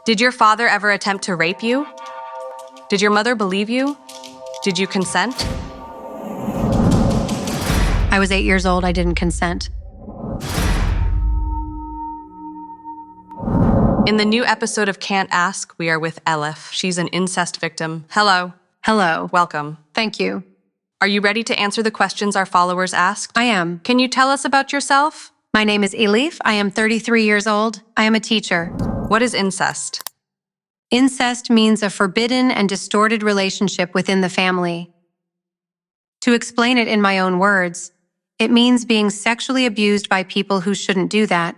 Did your father ever attempt to rape you? Did your mother believe you? Did you consent? I was 8 years old. I didn't consent. In the new episode of Can't Ask, we are with Elif. She's an incest victim. Hello. Hello. Welcome. Thank you. Are you ready to answer the questions our followers asked? I am. Can you tell us about yourself? My name is Elif. I am 33 years old. I am a teacher. What is incest? Incest means a forbidden and distorted relationship within the family. To explain it in my own words, it means being sexually abused by people who shouldn't do that.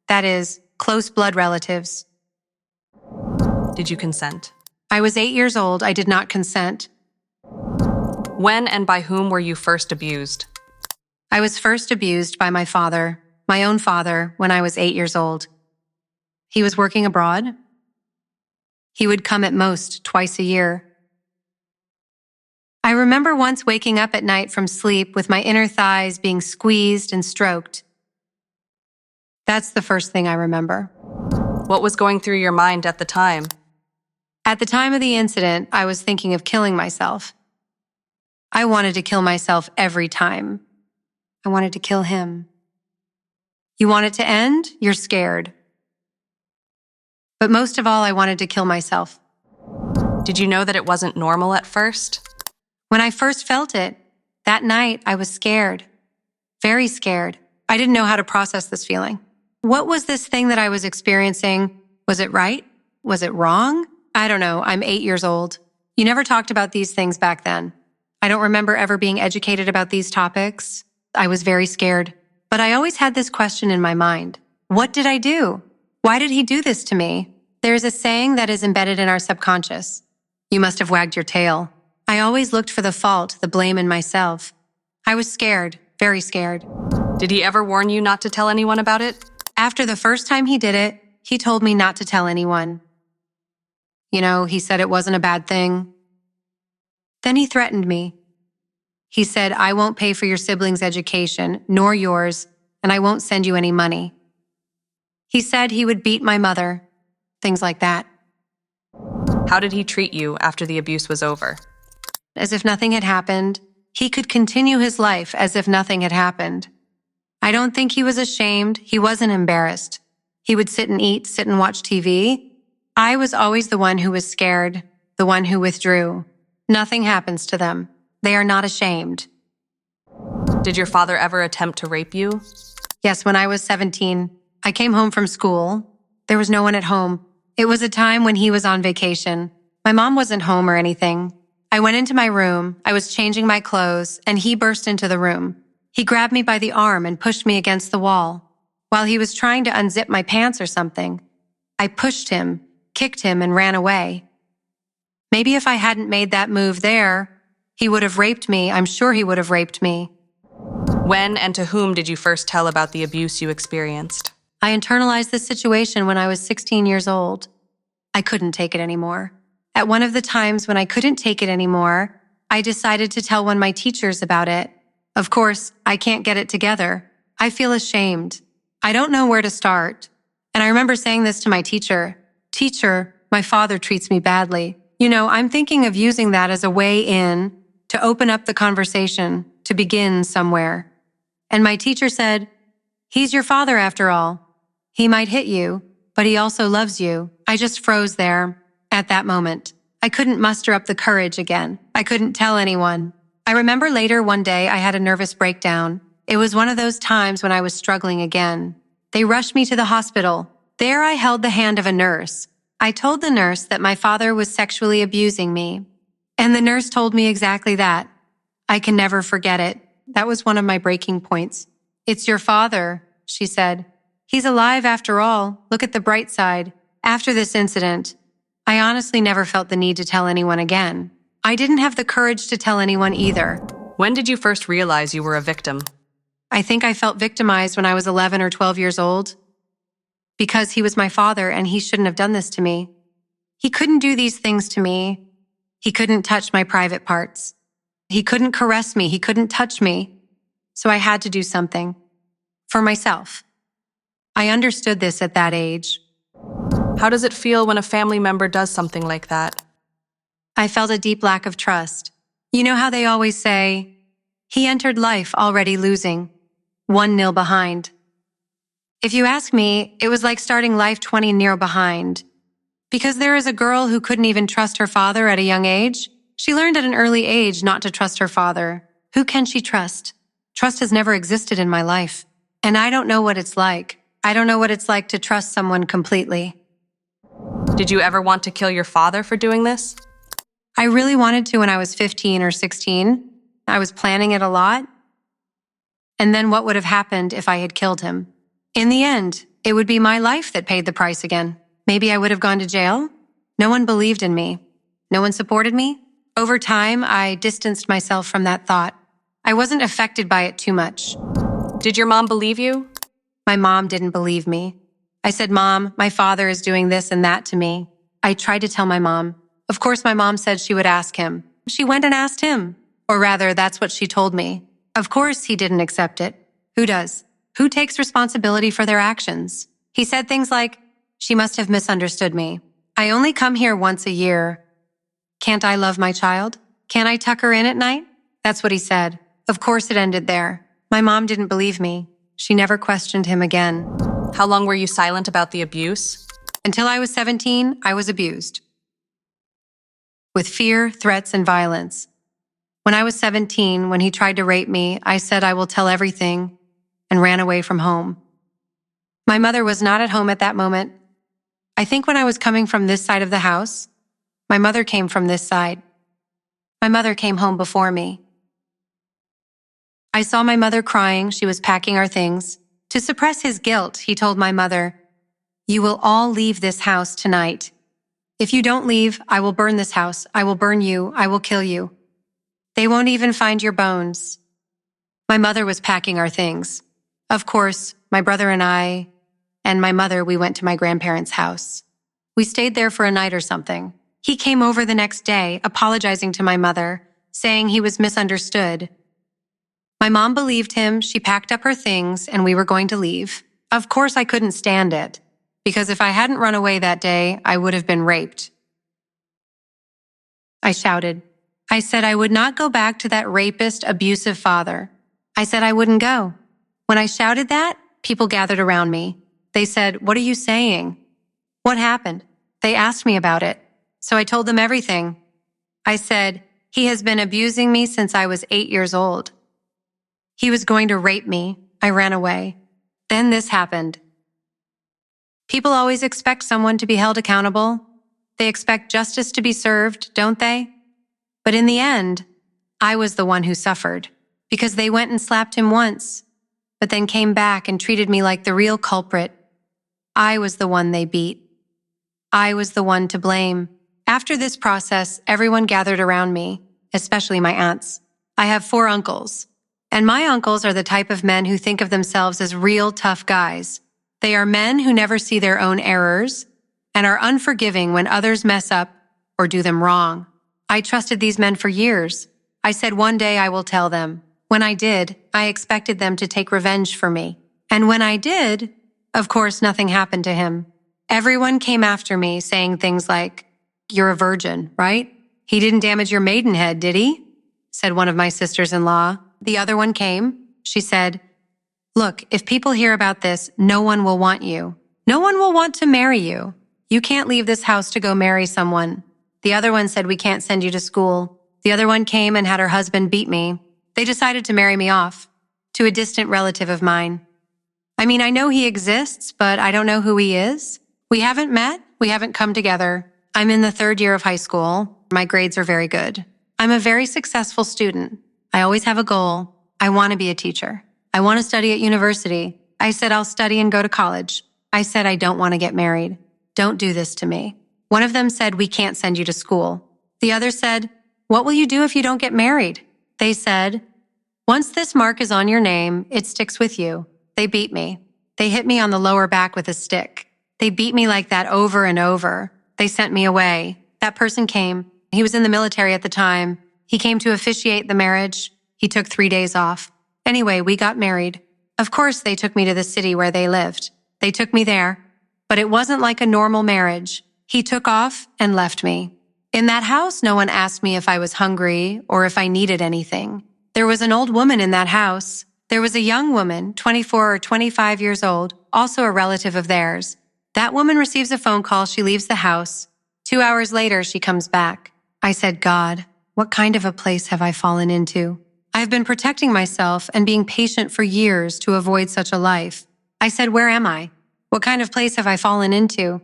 That is, close blood relatives. Did you consent? I was 8 years old. I did not consent. When and by whom were you first abused? I was first abused by my father, my own father, when I was 8 years old. He was working abroad. He would come at most twice a year. I remember once waking up at night from sleep with my inner thighs being squeezed and stroked. That's the first thing I remember. What was going through your mind at the time? At the time of the incident, I was thinking of killing myself. I wanted to kill myself every time. I wanted to kill him. You want it to end? You're scared. But most of all, I wanted to kill myself. Did you know that it wasn't normal at first? When I first felt it, that night, I was scared. Very scared. I didn't know how to process this feeling. What was this thing that I was experiencing? Was it right? Was it wrong? I don't know. I'm 8 years old. You never talked about these things back then. I don't remember ever being educated about these topics. I was very scared. But I always had this question in my mind. What did I do? Why did he do this to me? There is a saying that is embedded in our subconscious. You must have wagged your tail. I always looked for the fault, the blame in myself. I was scared, very scared. Did he ever warn you not to tell anyone about it? After the first time he did it, he told me not to tell anyone. You know, he said it wasn't a bad thing. Then he threatened me. He said, I won't pay for your siblings' education, nor yours, and I won't send you any money. He said he would beat my mother, things like that. How did he treat you after the abuse was over? As if nothing had happened. He could continue his life as if nothing had happened. I don't think he was ashamed. He wasn't embarrassed. He would sit and eat, sit and watch TV. I was always the one who was scared, the one who withdrew. Nothing happens to them. They are not ashamed. Did your father ever attempt to rape you? Yes, when I was 17, I came home from school. There was no one at home. It was a time when he was on vacation. My mom wasn't home or anything. I went into my room. I was changing my clothes, and he burst into the room. He grabbed me by the arm and pushed me against the wall. While he was trying to unzip my pants or something, I pushed him, kicked him, and ran away. Maybe if I hadn't made that move there, he would have raped me. I'm sure he would have raped me. When and to whom did you first tell about the abuse you experienced? I internalized this situation when I was 16 years old. I couldn't take it anymore. At one of the times when I couldn't take it anymore, I decided to tell one of my teachers about it. Of course, I can't get it together. I feel ashamed. I don't know where to start. And I remember saying this to my teacher. Teacher, my father treats me badly. You know, I'm thinking of using that as a way in to open up the conversation, to begin somewhere. And my teacher said, he's your father after all. He might hit you, but he also loves you. I just froze there at that moment. I couldn't muster up the courage again. I couldn't tell anyone. I remember later one day I had a nervous breakdown. It was one of those times when I was struggling again. They rushed me to the hospital. There I held the hand of a nurse. I told the nurse that my father was sexually abusing me. And the nurse told me exactly that. I can never forget it. That was one of my breaking points. It's your father, she said. He's alive after all. Look at the bright side. After this incident, I honestly never felt the need to tell anyone again. I didn't have the courage to tell anyone either. When did you first realize you were a victim? I think I felt victimized when I was 11 or 12 years old. Because he was my father and he shouldn't have done this to me. He couldn't do these things to me. He couldn't touch my private parts. He couldn't caress me. He couldn't touch me. So I had to do something. For myself. I understood this at that age. How does it feel when a family member does something like that? I felt a deep lack of trust. You know how they always say, he entered life already losing, 1-0 behind. If you ask me, it was like starting life 20-0 behind. Because there is a girl who couldn't even trust her father at a young age. She learned at an early age not to trust her father. Who can she trust? Trust has never existed in my life. And I don't know what it's like. I don't know what it's like to trust someone completely. Did you ever want to kill your father for doing this? I really wanted to when I was 15 or 16. I was planning it a lot. And then what would have happened if I had killed him? In the end, it would be my life that paid the price again. Maybe I would have gone to jail. No one believed in me. No one supported me. Over time, I distanced myself from that thought. I wasn't affected by it too much. Did your mom believe you? My mom didn't believe me. I said, Mom, my father is doing this and that to me. I tried to tell my mom. Of course, my mom said she would ask him. She went and asked him. Or rather, that's what she told me. Of course, he didn't accept it. Who does? Who takes responsibility for their actions? He said things like, she must have misunderstood me. I only come here once a year. Can't I love my child? Can't I tuck her in at night? That's what he said. Of course it ended there. My mom didn't believe me. She never questioned him again. How long were you silent about the abuse? Until I was 17, I was abused. With fear, threats, and violence. When I was 17, when he tried to rape me, I said I will tell everything and ran away from home. My mother was not at home at that moment. I think when I was coming from this side of the house, my mother came from this side. My mother came home before me. I saw my mother crying. She was packing our things. To suppress his guilt, he told my mother, you will all leave this house tonight. If you don't leave, I will burn this house. I will burn you. I will kill you. They won't even find your bones. My mother was packing our things. Of course, my brother and I and my mother, we went to my grandparents' house. We stayed there for a night or something. He came over the next day, apologizing to my mother, saying he was misunderstood. My mom believed him. She packed up her things and we were going to leave. Of course, I couldn't stand it, because if I hadn't run away that day, I would have been raped. I shouted. I said I would not go back to that rapist, abusive father. I said I wouldn't go. When I shouted that, people gathered around me. They said, what are you saying? What happened? They asked me about it. So I told them everything. I said, he has been abusing me since I was 8 years old. He was going to rape me. I ran away. Then this happened. People always expect someone to be held accountable. They expect justice to be served, don't they? But in the end, I was the one who suffered, because they went and slapped him once, but then came back and treated me like the real culprit. I was the one they beat. I was the one to blame. After this process, everyone gathered around me, especially my aunts. I have 4 uncles, and my uncles are the type of men who think of themselves as real tough guys. They are men who never see their own errors and are unforgiving when others mess up or do them wrong. I trusted these men for years. I said one day I will tell them. When I did, I expected them to take revenge for me. And when I did, of course, nothing happened to him. Everyone came after me saying things like, you're a virgin, right? He didn't damage your maidenhead, did he? Said one of my sisters-in-law. The other one came. She said, look, if people hear about this, no one will want you. No one will want to marry you. You can't leave this house to go marry someone. The other one said, we can't send you to school. The other one came and had her husband beat me. They decided to marry me off to a distant relative of mine. I mean, I know he exists, but I don't know who he is. We haven't met. We haven't come together. I'm in the 3rd year of high school. My grades are very good. I'm a very successful student. I always have a goal. I want to be a teacher. I want to study at university. I said I'll study and go to college. I said I don't want to get married. Don't do this to me. One of them said, we can't send you to school. The other said, what will you do if you don't get married? They said, once this mark is on your name, it sticks with you. They beat me. They hit me on the lower back with a stick. They beat me like that over and over. They sent me away. That person came. He was in the military at the time. He came to officiate the marriage. He took 3 days off. Anyway, we got married. Of course, they took me to the city where they lived. They took me there. but it wasn't like a normal marriage. He took off and left me. In that house, no one asked me if I was hungry or if I needed anything. There was an old woman in that house. There was a young woman, 24 or 25 years old, also a relative of theirs. That woman receives a phone call. She leaves the house. 2 hours later, she comes back. I said, God, what kind of a place have I fallen into? I have been protecting myself and being patient for years to avoid such a life. I said, where am I? What kind of place have I fallen into?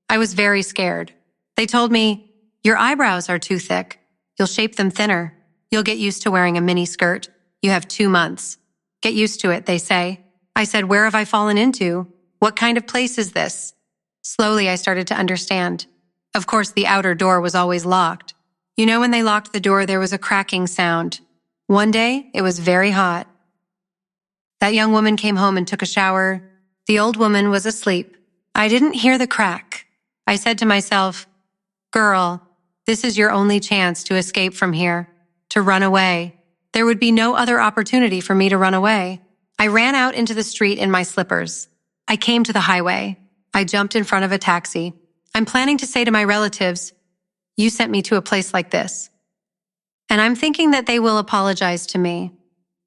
I was very scared. They told me, your eyebrows are too thick. You'll shape them thinner. You'll get used to wearing a mini skirt. You have 2 months. Get used to it, they say. I said, where have I fallen into? What kind of place is this? Slowly, I started to understand. Of course, the outer door was always locked. You know, when they locked the door, there was a cracking sound. One day, it was very hot. That young woman came home and took a shower. The old woman was asleep. I didn't hear the crack. I said to myself, girl, this is your only chance to escape from here, to run away. There would be no other opportunity for me to run away. I ran out into the street in my slippers. I came to the highway. I jumped in front of a taxi. I'm planning to say to my relatives, you sent me to a place like this. And I'm thinking that they will apologize to me.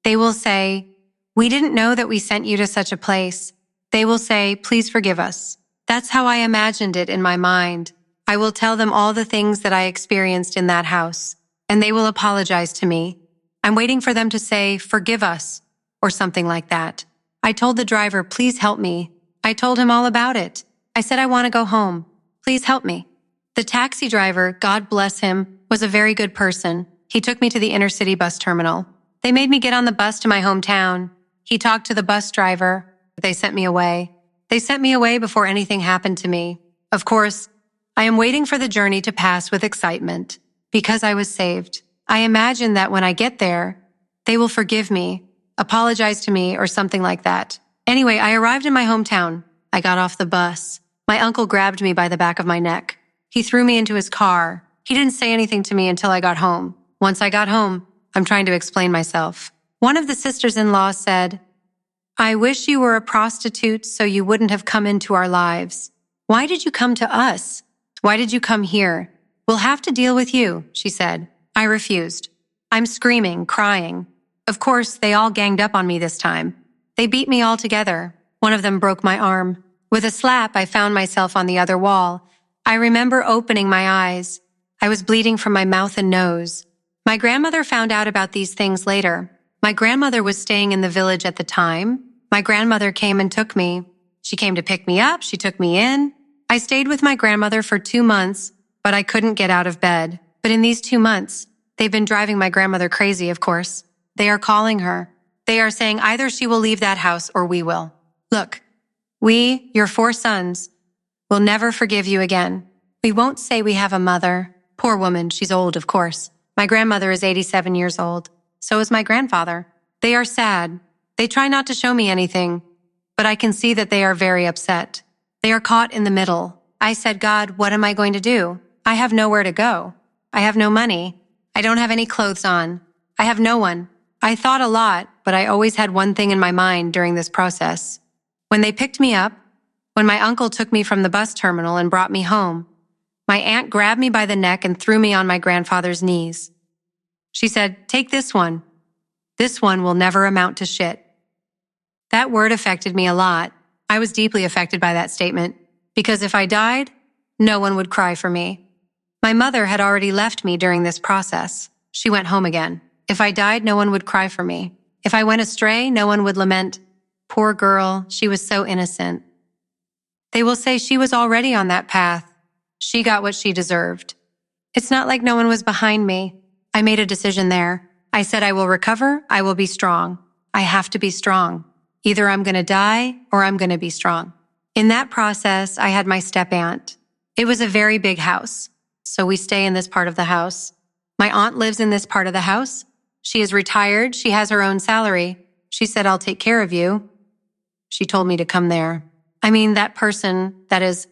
They will say, we didn't know that we sent you to such a place. They will say, please forgive us. That's how I imagined it in my mind. I will tell them all the things that I experienced in that house, and they will apologize to me. I'm waiting for them to say, forgive us, or something like that. I told the driver, please help me. I told him all about it. I said, I want to go home. Please help me. The taxi driver, God bless him, was a very good person. He took me to the inner city bus terminal. They made me get on the bus to my hometown. He talked to the bus driver. They sent me away. They sent me away before anything happened to me. Of course, I am waiting for the journey to pass with excitement because I was saved. I imagine that when I get there, they will forgive me, apologize to me, or something like that. Anyway, I arrived in my hometown. I got off the bus. My uncle grabbed me by the back of my neck. He threw me into his car. He didn't say anything to me until I got home. Once I got home, I'm trying to explain myself. One of the sisters-in-law said, I wish you were a prostitute so you wouldn't have come into our lives. Why did you come to us? Why did you come here? We'll have to deal with you, she said. I refused. I'm screaming, crying. Of course, they all ganged up on me this time. They beat me all together. One of them broke my arm. With a slap, I found myself on the other wall. I remember opening my eyes. I was bleeding from my mouth and nose. My grandmother found out about these things later. My grandmother was staying in the village at the time. My grandmother came and took me. She came to pick me up. She took me in. I stayed with my grandmother for 2 months, but I couldn't get out of bed. But in these 2 months, they've been driving my grandmother crazy, of course. They are calling her. They are saying either she will leave that house or we will. Look, we, your 4 sons, will never forgive you again. We won't say we have a mother. Poor woman, she's old, of course. My grandmother is 87 years old. So is my grandfather. They are sad. They try not to show me anything, but I can see that they are very upset. They are caught in the middle. I said, God, what am I going to do? I have nowhere to go. I have no money. I don't have any clothes on. I have no one. I thought a lot, but I always had one thing in my mind during this process. When they picked me up, when my uncle took me from the bus terminal and brought me home, my aunt grabbed me by the neck and threw me on my grandfather's knees. She said, take this one. This one will never amount to shit. That word affected me a lot. I was deeply affected by that statement because if I died, no one would cry for me. My mother had already left me during this process. She went home again. If I died, no one would cry for me. If I went astray, no one would lament. Poor girl, she was so innocent. They will say she was already on that path. She got what she deserved. It's not like no one was behind me. I made a decision there. I said I will recover, I will be strong. I have to be strong. Either I'm going to die or I'm going to be strong. In that process, I had my step-aunt. It was a very big house, so we stay in this part of the house. My aunt lives in this part of the house. She is retired. She has her own salary. She said, I'll take care of you. She told me to come there. I mean, that person, that is,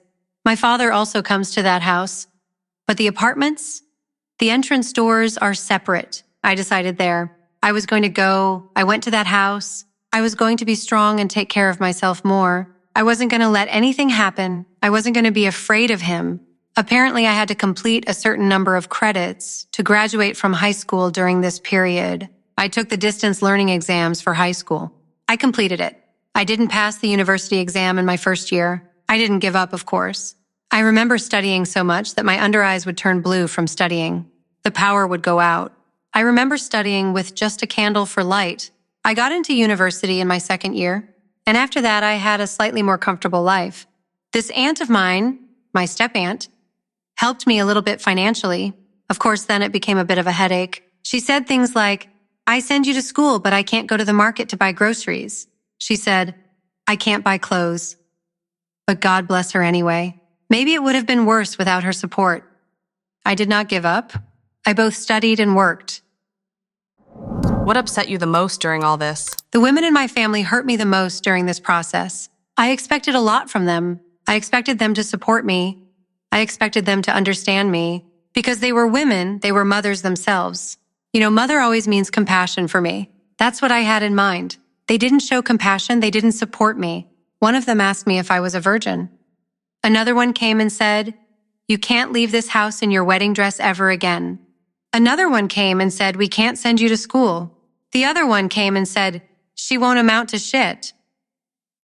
my father also comes to that house. But the apartments, the entrance doors are separate. I decided there. I was going to go. I went to that house. I was going to be strong and take care of myself more. I wasn't going to let anything happen. I wasn't going to be afraid of him. Apparently, I had to complete a certain number of credits to graduate from high school during this period. I took the distance learning exams for high school. I completed it. I didn't pass the university exam in my first year. I didn't give up, of course. I remember studying so much that my under eyes would turn blue from studying. The power would go out. I remember studying with just a candle for light. I got into university in my second year, and after that I had a slightly more comfortable life. This aunt of mine, my step-aunt, helped me a little bit financially. Of course, then it became a bit of a headache. She said things like, "I send you to school, but I can't go to the market to buy groceries." She said, "I can't buy clothes." But God bless her anyway. Maybe it would have been worse without her support. I did not give up. I both studied and worked. What upset you the most during all this? The women in my family hurt me the most during this process. I expected a lot from them. I expected them to support me. I expected them to understand me. Because they were women, they were mothers themselves. Mother always means compassion for me. That's what I had in mind. They didn't show compassion, they didn't support me. One of them asked me if I was a virgin. Another one came and said, "You can't leave this house in your wedding dress ever again." Another one came and said, "We can't send you to school." The other one came and said, "She won't amount to shit."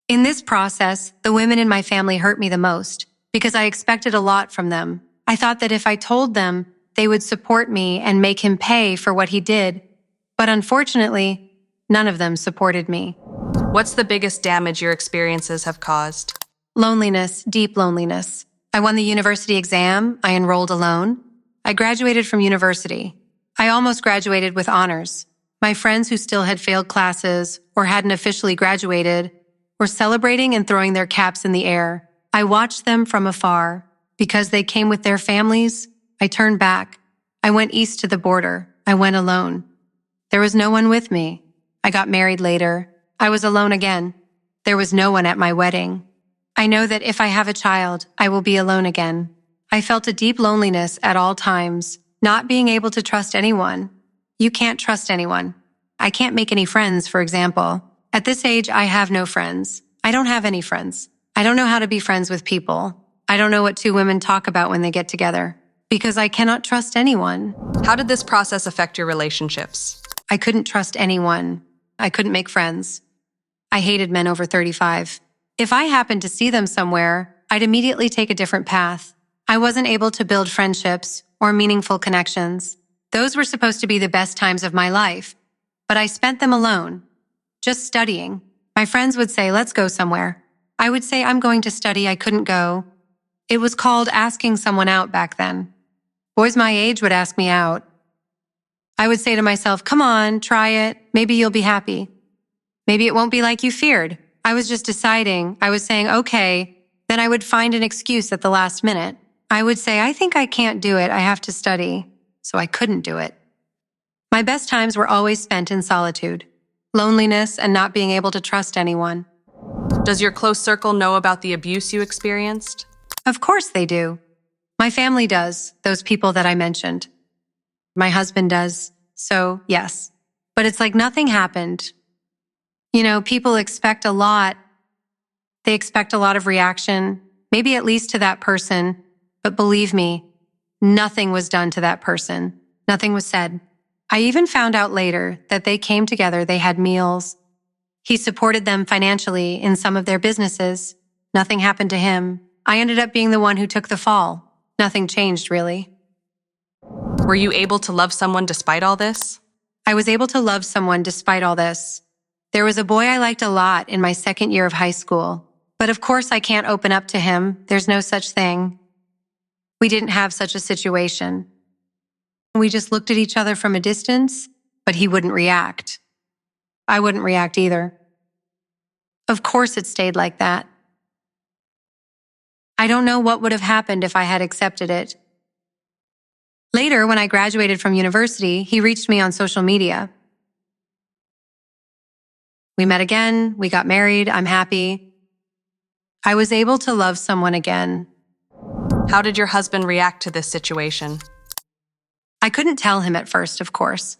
In this process, the women in my family hurt me the most because I expected a lot from them. I thought that if I told them, they would support me and make him pay for what he did. But unfortunately, none of them supported me. What's the biggest damage your experiences have caused? Loneliness, deep loneliness. I won the university exam. I enrolled alone. I graduated from university. I almost graduated with honors. My friends who still had failed classes or hadn't officially graduated were celebrating and throwing their caps in the air. I watched them from afar. Because they came with their families, I turned back. I went east to the border. I went alone. There was no one with me. I got married later. I was alone again. There was no one at my wedding. I know that if I have a child, I will be alone again. I felt a deep loneliness at all times, not being able to trust anyone. You can't trust anyone. I can't make any friends, for example. At this age, I have no friends. I don't have any friends. I don't know how to be friends with people. I don't know what two women talk about when they get together, because I cannot trust anyone. How did this process affect your relationships? I couldn't trust anyone. I couldn't make friends. I hated men over 35. If I happened to see them somewhere, I'd immediately take a different path. I wasn't able to build friendships or meaningful connections. Those were supposed to be the best times of my life, but I spent them alone, just studying. My friends would say, "Let's go somewhere." I would say, "I'm going to study, I couldn't go." It was called asking someone out back then. Boys my age would ask me out. I would say to myself, "Come on, try it. Maybe you'll be happy. Maybe it won't be like you feared." I was just deciding. I was saying, "Okay." Then I would find an excuse at the last minute. I would say, "I think I can't do it. I have to study." So I couldn't do it. My best times were always spent in solitude, loneliness, and not being able to trust anyone. Does your close circle know about the abuse you experienced? Of course they do. My family does, those people that I mentioned. My husband does, so yes. But it's like nothing happened. People expect a lot. They expect a lot of reaction, maybe at least to that person. But believe me, nothing was done to that person. Nothing was said. I even found out later that they came together, they had meals. He supported them financially in some of their businesses. Nothing happened to him. I ended up being the one who took the fall. Nothing changed, really. Were you able to love someone despite all this? I was able to love someone despite all this. There was a boy I liked a lot in my second year of high school. But of course I can't open up to him. There's no such thing. We didn't have such a situation. We just looked at each other from a distance, but he wouldn't react. I wouldn't react either. Of course it stayed like that. I don't know what would have happened if I had accepted it. Later, when I graduated from university, he reached me on social media. We met again, we got married, I'm happy. I was able to love someone again. How did your husband react to this situation? I couldn't tell him at first, of course,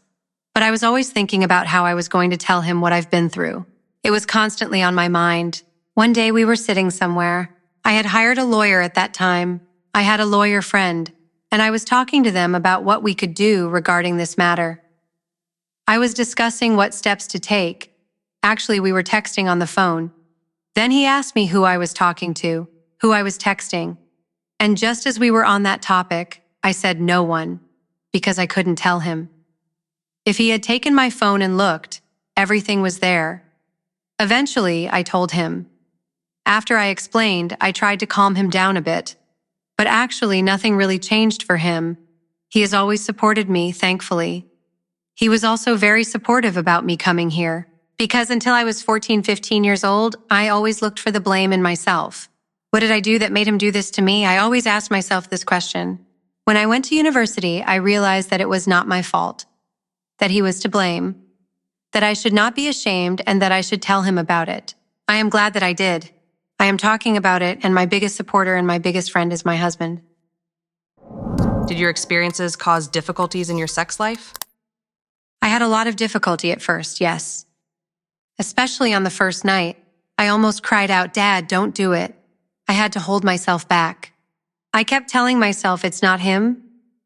but I was always thinking about how I was going to tell him what I've been through. It was constantly on my mind. One day we were sitting somewhere. I had hired a lawyer at that time. I had a lawyer friend, and I was talking to them about what we could do regarding this matter. I was discussing what steps to take. Actually, we were texting on the phone. Then he asked me who I was talking to, who I was texting. And just as we were on that topic, I said no one, because I couldn't tell him. If he had taken my phone and looked, everything was there. Eventually, I told him. After I explained, I tried to calm him down a bit. But actually, nothing really changed for him. He has always supported me, thankfully. He was also very supportive about me coming here, because until I was 14, 15 years old, I always looked for the blame in myself. What did I do that made him do this to me? I always asked myself this question. When I went to university, I realized that it was not my fault, that he was to blame, that I should not be ashamed, and that I should tell him about it. I am glad that I did. I am talking about it, and my biggest supporter and my biggest friend is my husband. Did your experiences cause difficulties in your sex life? I had a lot of difficulty at first, yes. Especially on the first night. I almost cried out, "Dad, don't do it." I had to hold myself back. I kept telling myself, it's not him,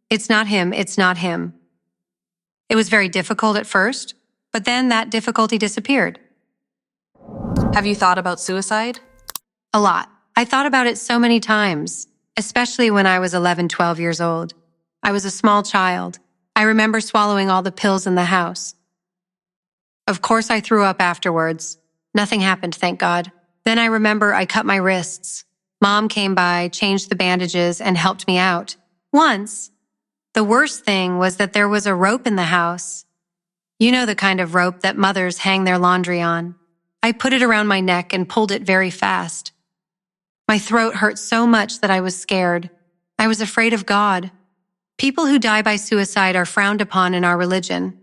it's not him, it's not him. It was very difficult at first, but then that difficulty disappeared. Have you thought about suicide? A lot. I thought about it so many times, especially when I was 11, 12 years old. I was a small child. I remember swallowing all the pills in the house. Of course, I threw up afterwards. Nothing happened, thank God. Then I remember I cut my wrists. Mom came by, changed the bandages, and helped me out. Once. The worst thing was that there was a rope in the house. You know the kind of rope that mothers hang their laundry on. I put it around my neck and pulled it very fast. My throat hurt so much that I was scared. I was afraid of God. People who die by suicide are frowned upon in our religion.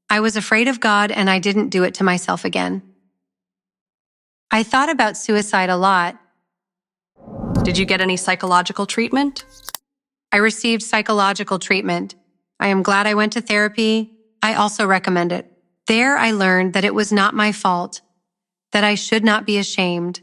I was afraid of God, and I didn't do it to myself again. I thought about suicide a lot. Did you get any psychological treatment? I received psychological treatment. I am glad I went to therapy. I also recommend it. There I learned that it was not my fault, that I should not be ashamed,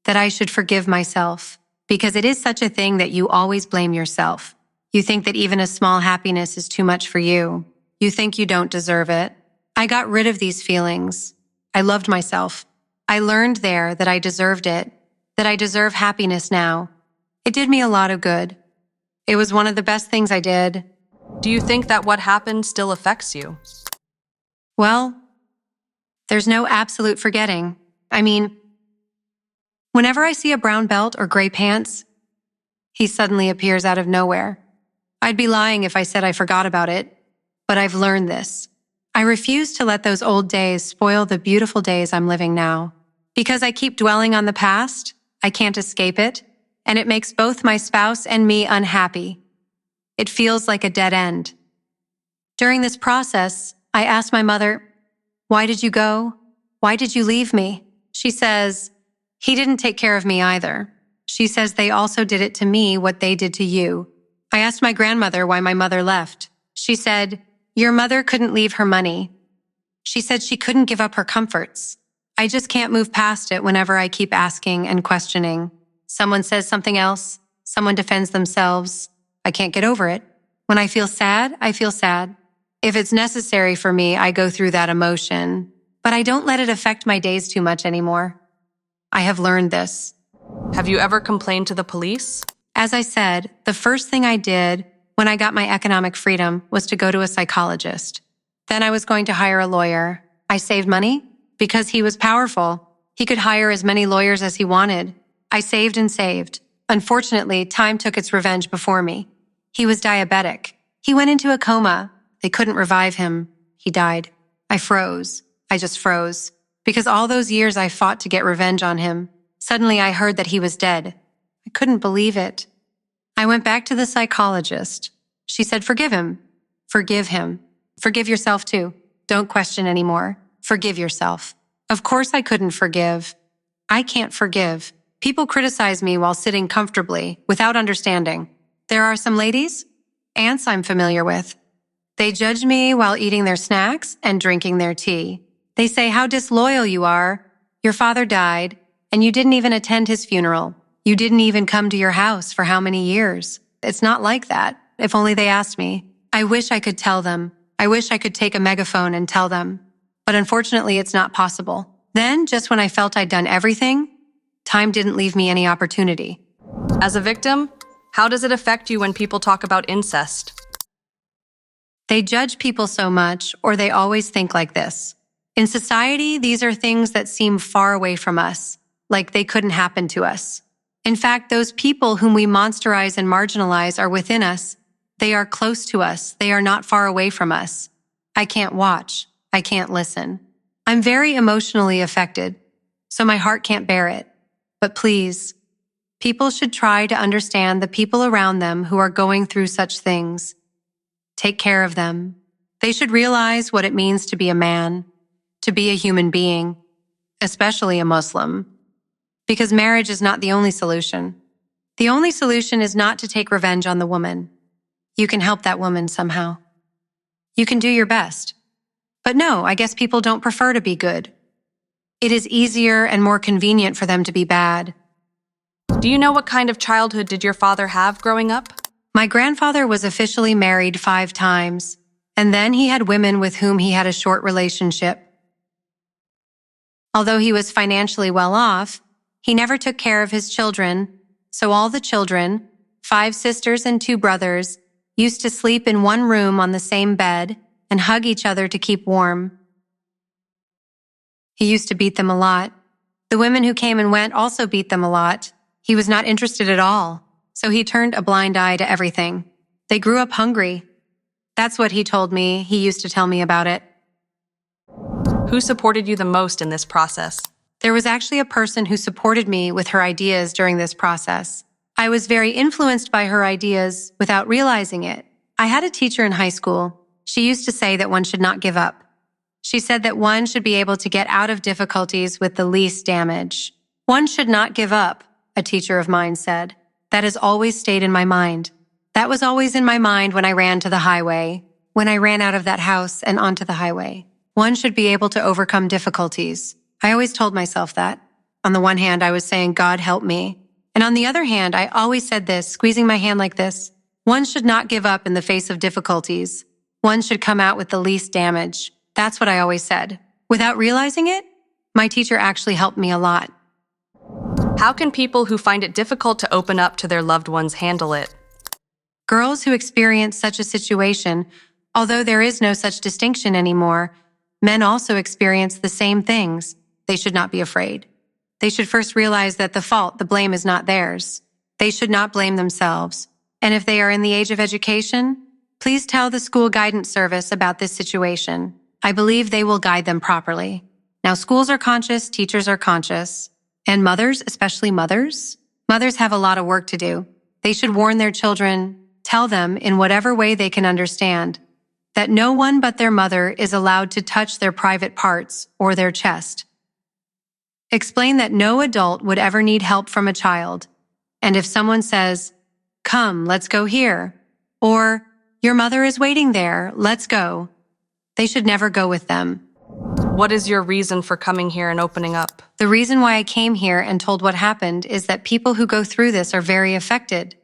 that I should forgive myself, because it is such a thing that you always blame yourself. You think that even a small happiness is too much for you. You think you don't deserve it. I got rid of these feelings. I loved myself. I learned there that I deserved it, that I deserve happiness now. It did me a lot of good. It was one of the best things I did. Do you think that what happened still affects you? Well, there's no absolute forgetting. I mean, whenever I see a brown belt or gray pants, he suddenly appears out of nowhere. I'd be lying if I said I forgot about it, but I've learned this. I refuse to let those old days spoil the beautiful days I'm living now. Because I keep dwelling on the past, I can't escape it, and it makes both my spouse and me unhappy. It feels like a dead end. During this process, I asked my mother, "Why did you go? Why did you leave me?" She says, "He didn't take care of me either." She says they also did it to me what they did to you. I asked my grandmother why my mother left. She said, "Your mother couldn't leave her money." She said she couldn't give up her comforts. I just can't move past it whenever I keep asking and questioning. Someone says something else, someone defends themselves. I can't get over it. When I feel sad, I feel sad. If it's necessary for me, I go through that emotion, but I don't let it affect my days too much anymore. I have learned this. Have you ever complained to the police? As I said, the first thing I did when I got my economic freedom was to go to a psychologist. Then I was going to hire a lawyer. I saved money because he was powerful. He could hire as many lawyers as he wanted. I saved and saved. Unfortunately, time took its revenge before me. He was diabetic. He went into a coma. They couldn't revive him. He died. I froze. I just froze. Because all those years I fought to get revenge on him. Suddenly I heard that he was dead. I couldn't believe it. I went back to the psychologist. She said, "Forgive him. Forgive him. Forgive yourself too. Don't question anymore. Forgive yourself." Of course I couldn't forgive. I can't forgive. People criticize me while sitting comfortably, without understanding. There are some ladies, aunts I'm familiar with. They judge me while eating their snacks and drinking their tea. They say how disloyal you are. Your father died, And you didn't even attend his funeral. You didn't even come to your house for how many years? It's not like that. If only they asked me. I wish I could tell them. I wish I could take a megaphone and tell them. But unfortunately, it's not possible. Then, just when I felt I'd done everything, time didn't leave me any opportunity. As a victim, how does it affect you when people talk about incest? They judge people so much, or they always think like this. In society, these are things that seem far away from us, like they couldn't happen to us. In fact, those people whom we monsterize and marginalize are within us. They are close to us. They are not far away from us. I can't watch. I can't listen. I'm very emotionally affected, so my heart can't bear it. But please, people should try to understand the people around them who are going through such things. Take care of them. They should realize what it means to be a man, to be a human being, especially a Muslim. Because marriage is not the only solution. The only solution is not to take revenge on the woman. You can help that woman somehow. You can do your best. But no, I guess people don't prefer to be good. It is easier and more convenient for them to be bad. Do you know what kind of childhood did your father have growing up? My grandfather was officially married 5 times, and then he had women with whom he had a short relationship. Although he was financially well off, he never took care of his children, so all the children, 5 sisters and 2 brothers, used to sleep in one room on the same bed and hug each other to keep warm. He used to beat them a lot. The women who came and went also beat them a lot. He was not interested at all, so he turned a blind eye to everything. They grew up hungry. That's what he told me. He used to tell me about it. Who supported you the most in this process? There was actually a person who supported me with her ideas during this process. I was very influenced by her ideas without realizing it. I had a teacher in high school. She used to say that one should not give up. She said that one should be able to get out of difficulties with the least damage. One should not give up, a teacher of mine said. That has always stayed in my mind. That was always in my mind when I ran to the highway, when I ran out of that house and onto the highway. One should be able to overcome difficulties. I always told myself that. On the one hand, I was saying, God help me. And on the other hand, I always said this, squeezing my hand like this. One should not give up in the face of difficulties. One should come out with the least damage. That's what I always said. Without realizing it, my teacher actually helped me a lot. How can people who find it difficult to open up to their loved ones handle it? Girls who experience such a situation, although there is no such distinction anymore, men also experience the same things. They should not be afraid. They should first realize that the blame is not theirs. They should not blame themselves. And if they are in the age of education, please tell the school guidance service about this situation. I believe they will guide them properly. Now, schools are conscious, teachers are conscious, and mothers, especially mothers have a lot of work to do. They should warn their children, tell them in whatever way they can understand, that no one but their mother is allowed to touch their private parts or their chest. Explain that no adult would ever need help from a child. And if someone says, "Come, let's go here," or "Your mother is waiting there, let's go," they should never go with them. What is your reason for coming here and opening up? The reason why I came here and told what happened is that people who go through this are very affected.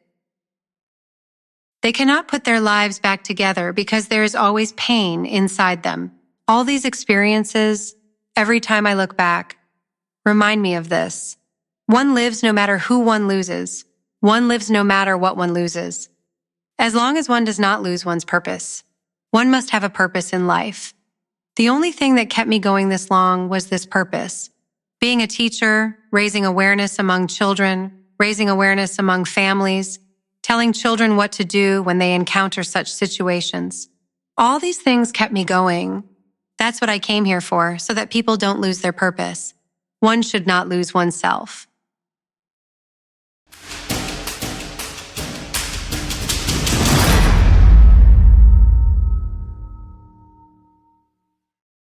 They cannot put their lives back together because there is always pain inside them. All these experiences, every time I look back, remind me of this. One lives no matter who one loses. One lives no matter what one loses. As long as one does not lose one's purpose, one must have a purpose in life. The only thing that kept me going this long was this purpose. Being a teacher, raising awareness among children, raising awareness among families, telling children what to do when they encounter such situations. All these things kept me going. That's what I came here for, so that people don't lose their purpose. One should not lose oneself.